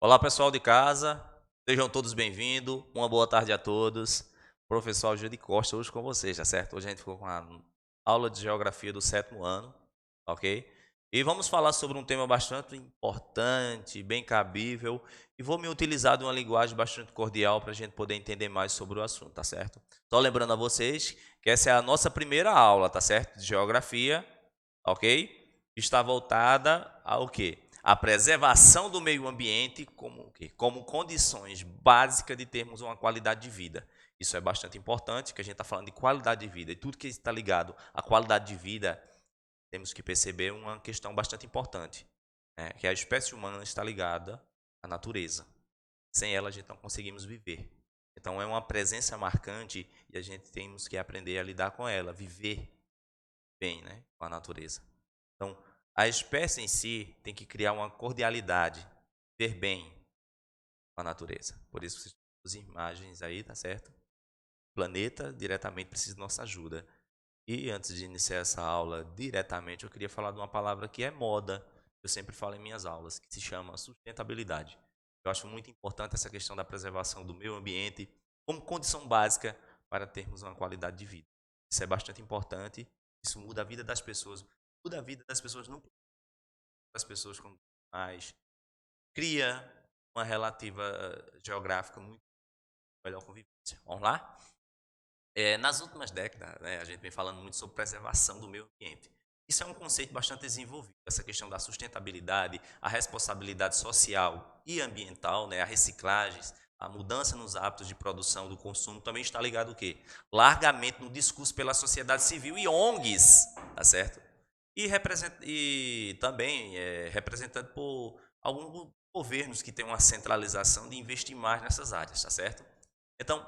Olá, pessoal de casa, sejam todos bem-vindos. Uma boa tarde a todos. Professor Algir Costa, hoje com vocês, tá certo? Hoje a gente ficou com a aula de geografia do 7º ano, ok? E vamos falar sobre um tema bastante importante, bem cabível, e vou me utilizar de uma linguagem bastante cordial para a gente poder entender mais sobre o assunto, tá certo? Só lembrando a vocês que essa é a nossa primeira aula, tá certo? De geografia, ok? Está voltada ao quê? A preservação do meio ambiente como condições básicas de termos uma qualidade de vida. Isso é bastante importante, que a gente está falando de qualidade de vida. E tudo que está ligado à qualidade de vida, temos que perceber uma questão bastante importante, né? Que a espécie humana está ligada à natureza. Sem ela, a gente não conseguimos viver. Então, é uma presença marcante e a gente temos que aprender a lidar com ela, viver bem, né, com a natureza. Então, a espécie em si tem que criar uma cordialidade, ver bem com a natureza. Por isso, vocês têm as imagens aí, tá certo? O planeta diretamente precisa de nossa ajuda. E antes de iniciar essa aula diretamente, eu queria falar de uma palavra que é moda, eu sempre falo em minhas aulas, que se chama sustentabilidade. Eu acho muito importante essa questão da preservação do meio ambiente como condição básica para termos uma qualidade de vida. Isso é bastante importante, isso muda a vida das pessoas, muda a vida das pessoas não das pessoas com mais, cria uma relativa geográfica muito melhor convivência. Vamos lá? Nas últimas décadas, né, a gente vem falando muito sobre preservação do meio ambiente. Isso é um conceito bastante desenvolvido, essa questão da sustentabilidade, a responsabilidade social e ambiental, né, a reciclagem, a mudança nos hábitos de produção do consumo também está ligado o quê? Largamente no discurso pela sociedade civil e ONGs, tá certo? E também é representado por alguns governos que têm uma centralização de investir mais nessas áreas, tá certo? Então,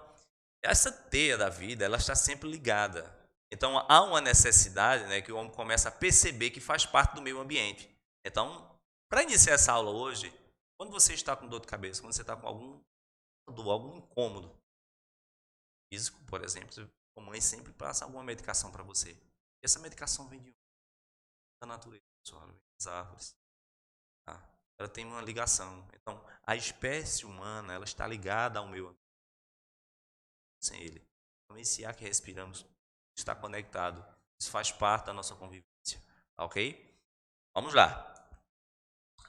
essa teia da vida, ela está sempre ligada. Então, há uma necessidade, né, que o homem começa a perceber que faz parte do meio ambiente. Então, para iniciar essa aula hoje, quando você está com dor de cabeça, quando você está com algum incômodo físico, por exemplo, a mãe sempre passa alguma medicação para você. E essa medicação vem da natureza, pessoal, vem das árvores. Tá? Ela tem uma ligação. Então, a espécie humana, ela está ligada ao meio ambiente, sem ele. Então, esse ar que respiramos está conectado. Isso faz parte da nossa convivência. Tá, ok? Vamos lá.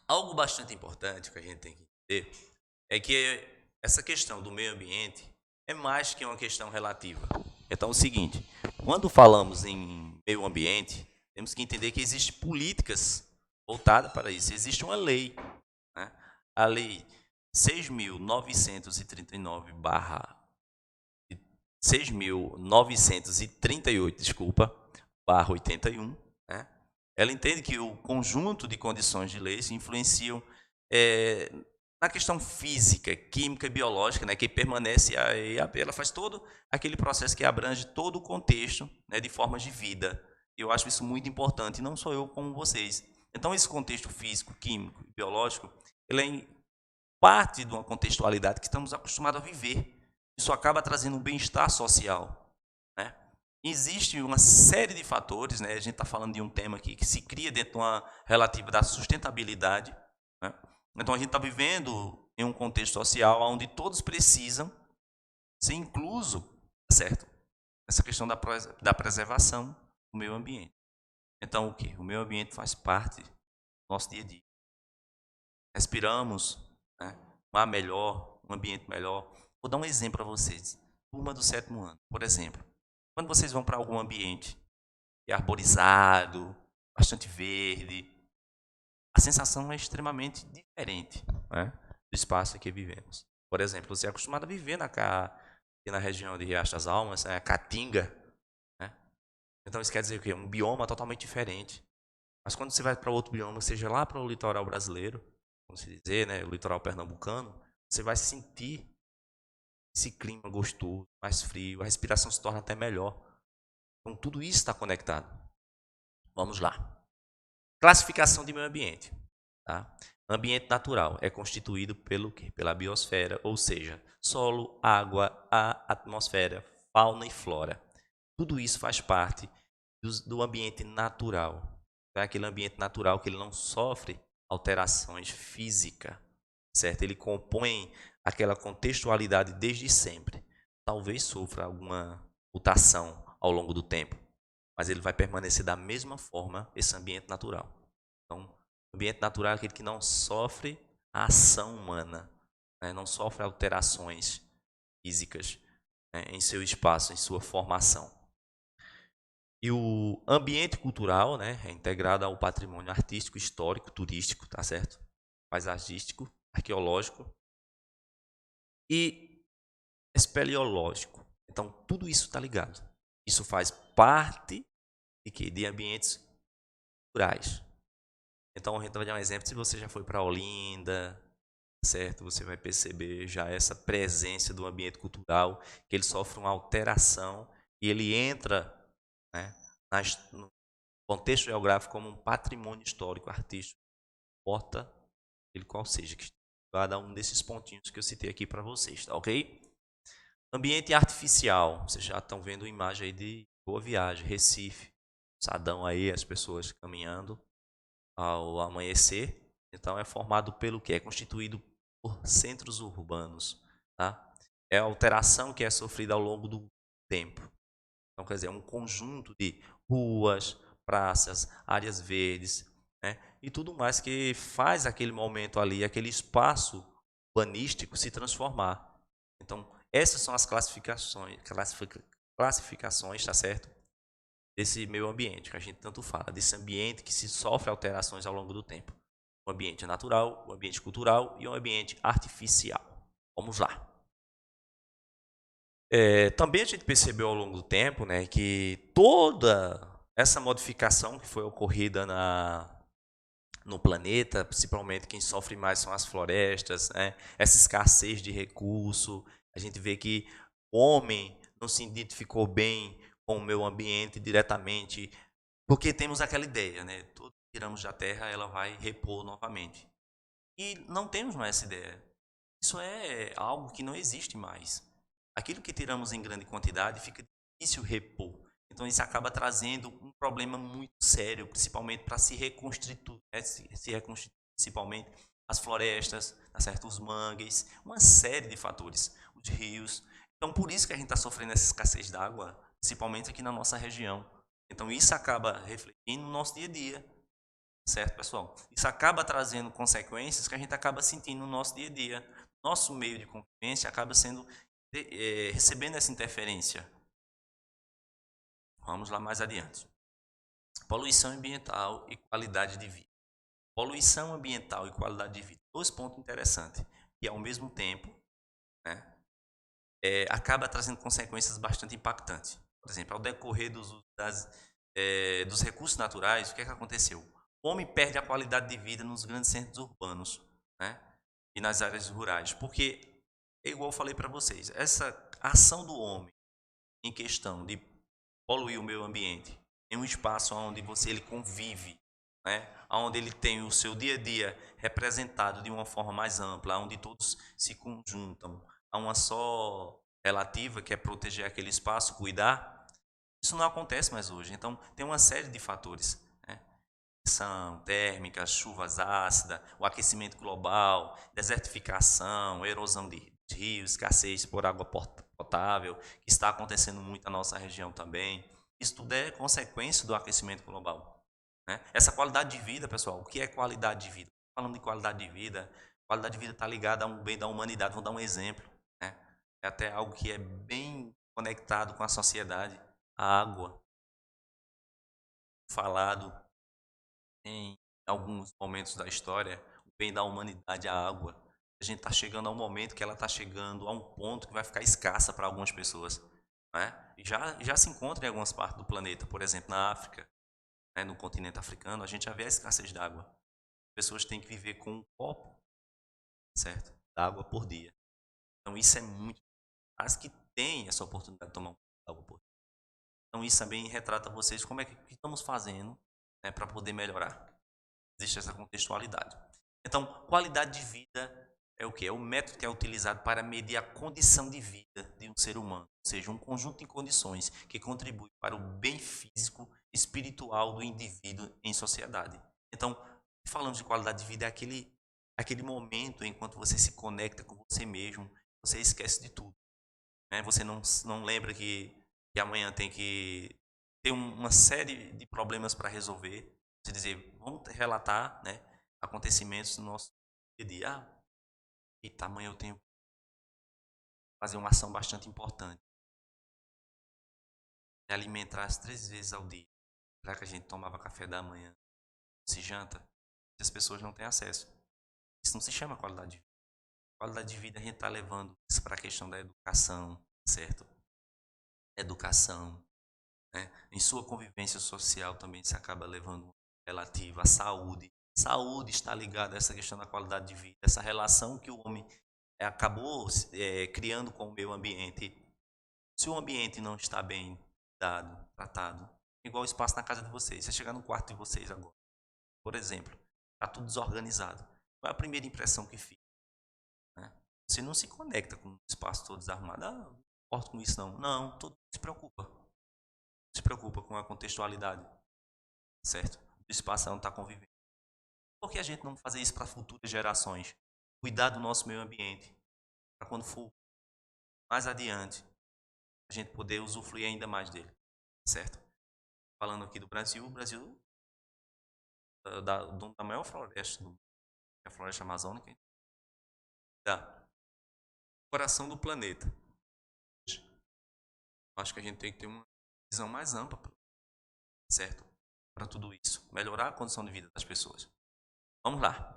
Algo bastante importante que a gente tem que entender é que essa questão do meio ambiente é mais que uma questão relativa. Então, é o seguinte, quando falamos em meio ambiente, temos que entender que existem políticas voltadas para isso. Existe uma lei, né? A lei 6.939 6.938, desculpa, barra 81, né? Ela entende que o conjunto de condições de leis influenciam na questão física, química e biológica, né, que permanece aí, ela faz todo aquele processo que abrange todo o contexto, né, de formas de vida. Eu acho isso muito importante, não só eu como vocês. Então, esse contexto físico, químico e biológico, ele é parte de uma contextualidade que estamos acostumados a viver. Isso acaba trazendo um bem-estar social, né? Existe uma série de fatores, né? A gente está falando de um tema aqui que se cria dentro de uma relativa da sustentabilidade, né? Então, a gente está vivendo em um contexto social onde todos precisam ser incluso, certo? Essa questão da preservação do meio ambiente. Então, o que? O meio ambiente faz parte do nosso dia a dia. Respiramos, né, um ar melhor, um ambiente melhor. Vou dar um exemplo para vocês. Turma do 7º ano, por exemplo. Quando vocês vão para algum ambiente arborizado, bastante verde, a sensação é extremamente diferente, né, do espaço em que vivemos. Por exemplo, você é acostumado a viver aqui na região de Riacho das Almas, né, Caatinga, né? Então isso quer dizer o quê? Um bioma totalmente diferente. Mas quando você vai para outro bioma, seja lá para o litoral brasileiro, vamos dizer, né, o litoral pernambucano, você vai sentir esse clima gostoso, mais frio, a respiração se torna até melhor. Então tudo isso está conectado. Vamos lá. Classificação de meio ambiente. Tá? Ambiente natural é constituído pelo quê? Pela biosfera, ou seja, solo, água, ar, atmosfera, fauna e flora. Tudo isso faz parte do ambiente natural. É aquele ambiente natural que ele não sofre alterações físicas, certo? Ele compõe aquela contextualidade desde sempre. Talvez sofra alguma mutação ao longo do tempo, mas ele vai permanecer da mesma forma, esse ambiente natural. Então, o ambiente natural é aquele que não sofre a ação humana, né? Não sofre alterações físicas, né, em seu espaço, em sua formação. E o ambiente cultural, né, é integrado ao patrimônio artístico, histórico, turístico, tá certo? Paisagístico, arqueológico e espeleológico. Então, tudo isso está ligado. Isso faz parte de quê? De ambientes culturais. Então, a gente vai dar um exemplo. Se você já foi para Olinda, certo? Você vai perceber já essa presença do ambiente cultural, que ele sofre uma alteração e ele entra, né, no contexto geográfico como um patrimônio histórico artístico, importa ele qual seja, que cada um desses pontinhos que eu citei aqui para vocês, tá ok? Ambiente artificial, vocês já estão vendo a imagem aí de Boa Viagem, Recife, Sadão aí, as pessoas caminhando ao amanhecer. Então é formado pelo que? É constituído por centros urbanos, tá? É a alteração que é sofrida ao longo do tempo. Então, quer dizer, é um conjunto de ruas, praças, áreas verdes, né? E tudo mais que faz aquele momento ali, aquele espaço urbanístico se transformar. Então, essas são as classificações, tá certo? Desse meio ambiente que a gente tanto fala, desse ambiente que se sofre alterações ao longo do tempo. O ambiente natural, o ambiente cultural e o ambiente artificial. Vamos lá. Também a gente percebeu ao longo do tempo, né, que toda essa modificação que foi ocorrida no planeta, principalmente quem sofre mais são as florestas, né, essa escassez de recurso, a gente vê que o homem não se identificou bem com o meio ambiente diretamente, porque temos aquela ideia, né, tudo que tiramos da terra ela vai repor novamente. E não temos mais essa ideia. Isso é algo que não existe mais. Aquilo que tiramos em grande quantidade fica difícil repor. Então isso acaba trazendo um problema muito sério, principalmente para se reconstruir, né? se reconstruir principalmente as florestas, tá certo? Os mangues, uma série de fatores, os rios. Então por isso que a gente está sofrendo essa escassez d'água, principalmente aqui na nossa região. Então isso acaba refletindo no nosso dia a dia, certo, pessoal? Isso acaba trazendo consequências que a gente acaba sentindo no nosso dia a dia. Nosso meio de convivência acaba sendo recebendo essa interferência. Vamos lá mais adiante. Poluição ambiental e qualidade de vida. Poluição ambiental e qualidade de vida. Dois pontos interessantes. E ao mesmo tempo, né, acaba trazendo consequências bastante impactantes. Por exemplo, ao decorrer dos recursos naturais, o que é que aconteceu? O homem perde a qualidade de vida nos grandes centros urbanos, né, e nas áreas rurais. Porque, igual eu falei para vocês, essa ação do homem em questão de poluir o meio ambiente em um espaço onde ele convive, né? Onde ele tem o seu dia a dia representado de uma forma mais ampla, onde todos se conjuntam a uma só relativa, que é proteger aquele espaço, cuidar. Isso não acontece mais hoje. Então, tem uma série de fatores, né? São térmicas, chuvas ácidas, o aquecimento global, desertificação, erosão de rios, escassez por água potável, que está acontecendo muito na nossa região também. Isso tudo é consequência do aquecimento global, né? Essa qualidade de vida, pessoal, o que é qualidade de vida? Falando de qualidade de vida está ligada a um bem da humanidade. Vou dar um exemplo, né? É até algo que é bem conectado com a sociedade. A água, falado em alguns momentos da história, o bem da humanidade, a água. A gente está chegando a um momento que ela está chegando a um ponto que vai ficar escassa para algumas pessoas, né? E já se encontra em algumas partes do planeta, por exemplo, na África, né, no continente africano, a gente já vê a escassez d'água. As pessoas têm que viver com um copo, certo, d'água por dia. Então isso é muito. As que têm essa oportunidade de tomar um copo d'água por dia. Então isso também retrata vocês como é que estamos fazendo, né, para poder melhorar. Existe essa contextualidade. Então, qualidade de vida é o que? É o método que é utilizado para medir a condição de vida de um ser humano, ou seja, um conjunto de condições que contribui para o bem físico e espiritual do indivíduo em sociedade. Então, falando de qualidade de vida, é aquele aquele momento enquanto você se conecta com você mesmo, você esquece de tudo, né? Você não lembra que amanhã tem que ter uma série de problemas para resolver. Você dizer, vamos relatar, né, acontecimentos no nosso dia a dia. Ah, eita, amanhã eu tenho que fazer uma ação bastante importante. É alimentar as 3 vezes ao dia. Será que a gente tomava café da manhã, se janta? As pessoas não têm acesso. Isso não se chama qualidade de vida. Qualidade de vida a gente está levando isso para a questão da educação, certo? Educação, né? Em sua convivência social também se acaba levando relativo à saúde. Saúde está ligada a essa questão da qualidade de vida, essa relação que o homem acabou criando com o meio ambiente. Se o ambiente não está bem dado, tratado, igual o espaço na casa de vocês, você chegar no quarto de vocês agora, por exemplo, está tudo desorganizado. Qual é a primeira impressão que fica? Né? Você não se conecta com o espaço todo desarrumado. Ah, não importo com isso não. Não, todo mundo se preocupa. Se preocupa com a contextualidade, certo? O espaço não está convivendo. Por que a gente não fazer isso para futuras gerações? Cuidar do nosso meio ambiente, para quando for mais adiante, a gente poder usufruir ainda mais dele, certo? Falando aqui do Brasil, o Brasil é dono da maior floresta do mundo, a floresta amazônica, da coração do planeta. Acho que a gente tem que ter uma visão mais ampla, certo? Para tudo isso, melhorar a condição de vida das pessoas. Vamos lá.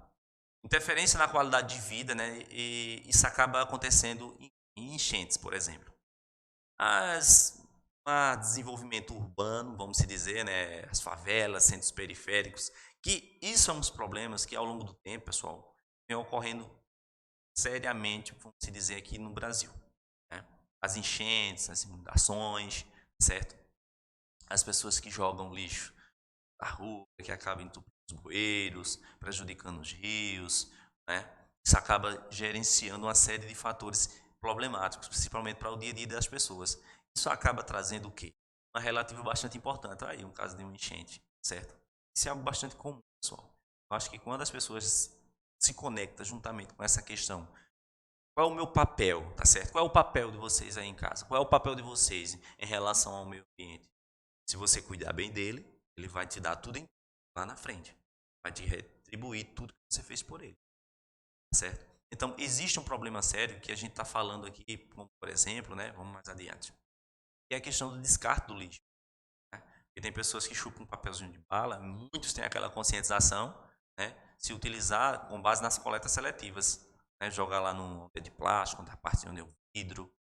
Interferência na qualidade de vida, né? E isso acaba acontecendo em enchentes, por exemplo. O desenvolvimento urbano, vamos dizer, né? As favelas, centros periféricos, que isso são os problemas que ao longo do tempo, pessoal, vem ocorrendo seriamente, vamos dizer, aqui no Brasil. Né? As enchentes, as inundações, certo? As pessoas que jogam lixo na rua, que acabam entupindo os bueiros, prejudicando os rios, né? Isso acaba gerenciando uma série de fatores problemáticos, principalmente para o dia a dia das pessoas. Isso acaba trazendo o quê? Uma relativa bastante importante. Aí, um caso de uma enchente, certo? Isso é algo bastante comum, pessoal. Eu acho que quando as pessoas se conectam juntamente com essa questão, qual é o meu papel, tá certo? Qual é o papel de vocês aí em casa? Qual é o papel de vocês em relação ao meio ambiente? Se você cuidar bem dele, ele vai te dar tudo lá na frente. Vai te retribuir tudo que você fez por ele. Certo? Então, existe um problema sério que a gente está falando aqui, como por exemplo, né? Vamos mais adiante. Que é a questão do descarte do lixo. Né? Porque tem pessoas que chupam um papelzinho de bala, muitos têm aquela conscientização, né? Se utilizar com base nas coletas seletivas. Né? Jogar lá no de plástico, na parte onde é o vidro.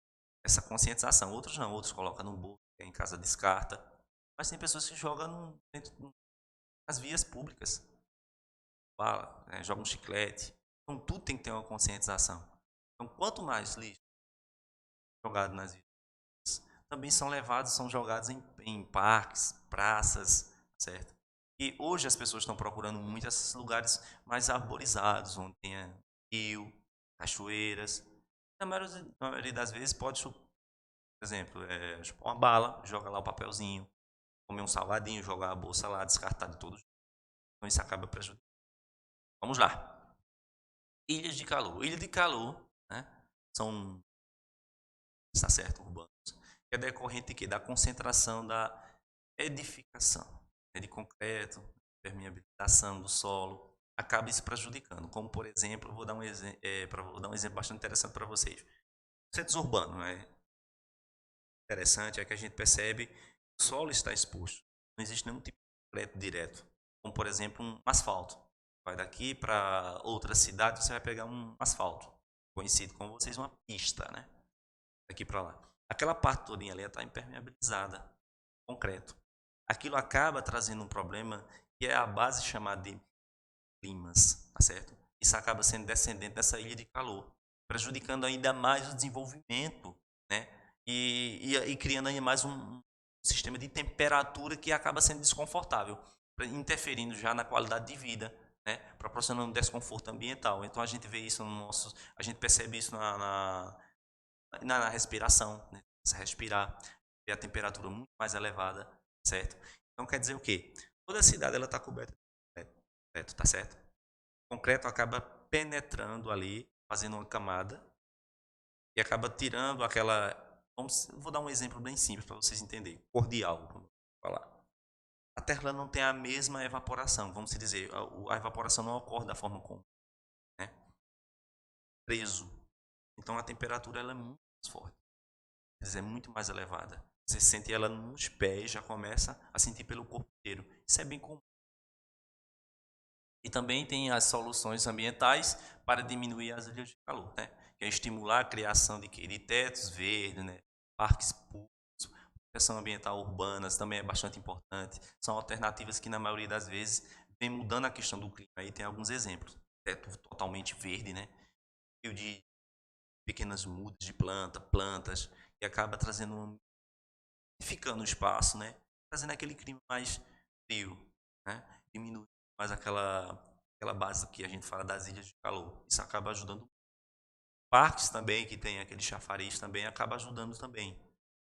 Essa conscientização. Outros não, outros colocam no bolso, em casa descarta. Mas tem pessoas que jogam dentro das vias públicas. Bala, né? Jogam um chiclete. Então tudo tem que ter uma conscientização. Então quanto mais lixo jogado nas vias, também são levados, são jogados em parques, praças, certo? E hoje as pessoas estão procurando muito esses lugares mais arborizados, onde tenha rio, cachoeiras. Na maioria das vezes pode, por exemplo, chupar uma bala, joga lá o papelzinho, comer um salgadinho, jogar a bolsa lá, descartar de todos. Então isso acaba prejudicando. Vamos lá. Ilhas de calor. Ilha de calor, né, são, está certo, urbanos, que é decorrente que da concentração da edificação, né, de concreto, permeabilização do solo, acaba isso prejudicando. Como por exemplo, vou dar um exemplo bastante interessante para vocês. Centros urbanos, né? Interessante é que a gente percebe que o solo está exposto. Não existe nenhum tipo de concreto direto, como por exemplo um asfalto. Vai daqui para outra cidade, você vai pegar um asfalto, conhecido como vocês uma pista, né? Daqui para lá. Aquela parte toda ali está impermeabilizada, concreto. Aquilo acaba trazendo um problema que é a base chamada de climas, tá certo? Isso acaba sendo descendente dessa ilha de calor, prejudicando ainda mais o desenvolvimento, né? E criando ainda mais um sistema de temperatura que acaba sendo desconfortável, interferindo já na qualidade de vida, né? Proporcionando desconforto ambiental. Então a gente vê isso no nosso, a gente percebe isso na respiração, né? Se respirar, ter a temperatura muito mais elevada, certo? Então quer dizer o quê? Toda a cidade ela está coberta de concreto, tá certo? O concreto acaba penetrando ali, fazendo uma camada, e acaba tirando aquela... vou dar um exemplo bem simples para vocês entenderem. Cordial, vamos falar. A Terra ela não tem a mesma evaporação, vamos dizer, a evaporação não ocorre da forma comum, né? Preso. Então a temperatura ela é muito mais forte, é muito mais elevada. Você sente ela nos pés, já começa a sentir pelo corpo inteiro. Isso é bem comum. E também tem as soluções ambientais para diminuir as ilhas de calor, né? Que é estimular a criação de tetos verdes, né? Parques públicos, proteção ambiental urbanas também é bastante importante. São alternativas que na maioria das vezes vem mudando a questão do clima. Aí tem alguns exemplos. Teto totalmente verde, né? E de pequenas mudas de plantas, que acaba trazendo ficando o espaço, né? Trazendo aquele clima mais frio, né? Diminuindo mais aquela base que a gente fala das ilhas de calor. Isso acaba ajudando. Parques também, que tem aquele chafariz também, acaba ajudando também.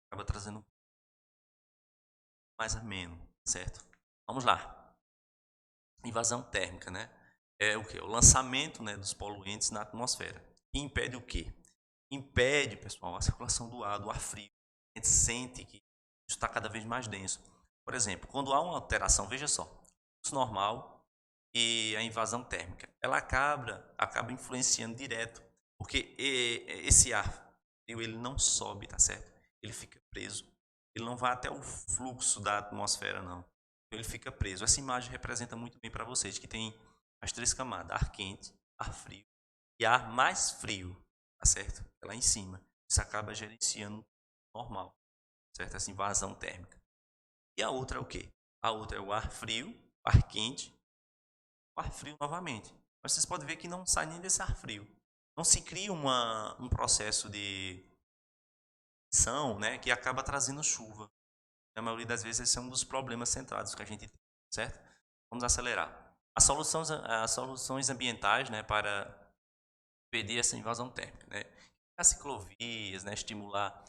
Acaba trazendo mais ameno, certo? Vamos lá. Invasão térmica, né? É o que? O lançamento, né, dos poluentes na atmosfera. E impede o quê? Impede, pessoal, a circulação do ar frio. A gente sente que isso está cada vez mais denso. Por exemplo, quando há uma alteração, veja só, o normal e a invasão térmica, ela acaba influenciando direto, porque esse ar frio, ele não sobe, tá certo? Ele fica preso. Ele não vai até o fluxo da atmosfera, não. Ele fica preso. Essa imagem representa muito bem para vocês, que tem as três camadas, ar quente, ar frio e ar mais frio, tá certo? Lá em cima. Isso acaba gerenciando normal, certo? Essa invasão térmica. E a outra é o quê? A outra é o ar frio, ar quente, o ar frio novamente. Mas vocês podem ver que não sai nem desse ar frio. Não se cria um processo de ação, né, que acaba trazendo chuva. Na maioria das vezes esse é um dos problemas centrais que a gente tem, certo? Vamos acelerar. As soluções ambientais, né, para impedir essa invasão térmica, né? As ciclovias, né, estimular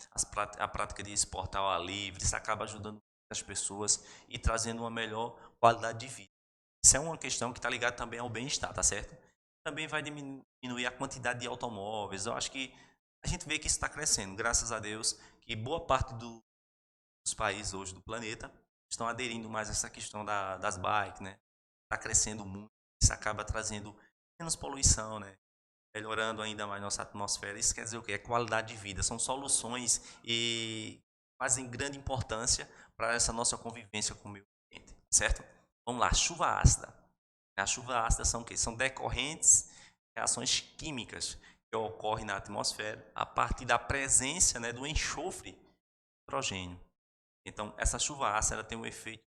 a prática de esporte ao ar livre, isso acaba ajudando as pessoas e trazendo uma melhor qualidade de vida. Isso é uma questão que está ligada também ao bem-estar, tá certo? Também vai diminuir a quantidade de automóveis. Eu acho que a gente vê que isso está crescendo, graças a Deus, que boa parte dos países hoje do planeta estão aderindo mais a essa questão das bikes, né? Está crescendo muito, isso acaba trazendo menos poluição, né? Melhorando ainda mais nossa atmosfera. Isso quer dizer o quê? É qualidade de vida. São soluções e fazem grande importância para essa nossa convivência com o meio ambiente, certo? Vamos lá, chuva ácida. A chuva ácida são o quê? São decorrentes reações químicas que ocorrem na atmosfera a partir da presença, né, do enxofre de hidrogênio. Então, essa chuva ácida ela tem um efeito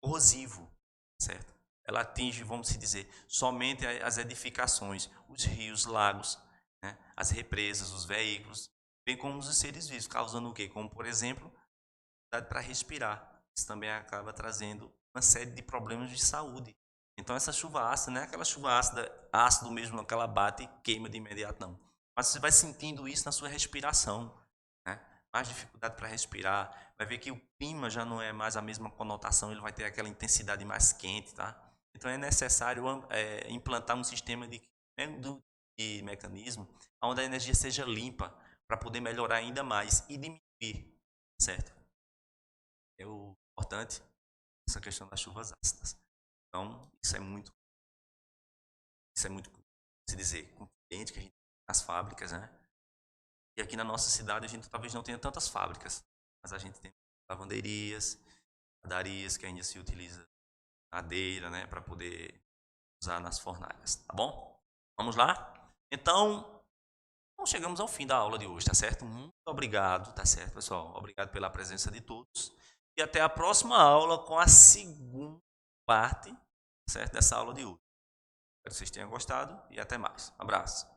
corrosivo, certo? Ela atinge, vamos dizer, somente as edificações, os rios, lagos, né? As represas, os veículos, bem como os seres vivos, causando o quê? Como, por exemplo, dificuldade para respirar. Isso também acaba trazendo uma série de problemas de saúde. Então, essa chuva ácida não é aquela chuva ácida, ácido mesmo, que ela bate e queima de imediato, não. Mas você vai sentindo isso na sua respiração, né? Mais dificuldade para respirar, vai ver que o clima já não é mais a mesma conotação, ele vai ter aquela intensidade mais quente, tá? Então é necessário implantar um sistema de mecanismo onde a energia seja limpa para poder melhorar ainda mais e diminuir, certo? É o importante essa questão das chuvas ácidas. Então isso é muito se dizer confidente que a gente tem nas fábricas, né? E aqui na nossa cidade a gente talvez não tenha tantas fábricas, mas a gente tem lavanderias, padarias que ainda se utiliza madeira, né, para poder usar nas fornalhas, tá bom? Vamos lá? Então, chegamos ao fim da aula de hoje, tá certo? Muito obrigado, tá certo, pessoal? Obrigado pela presença de todos. E até a próxima aula com a segunda parte, certo, dessa aula de hoje. Espero que vocês tenham gostado e até mais. Um abraço.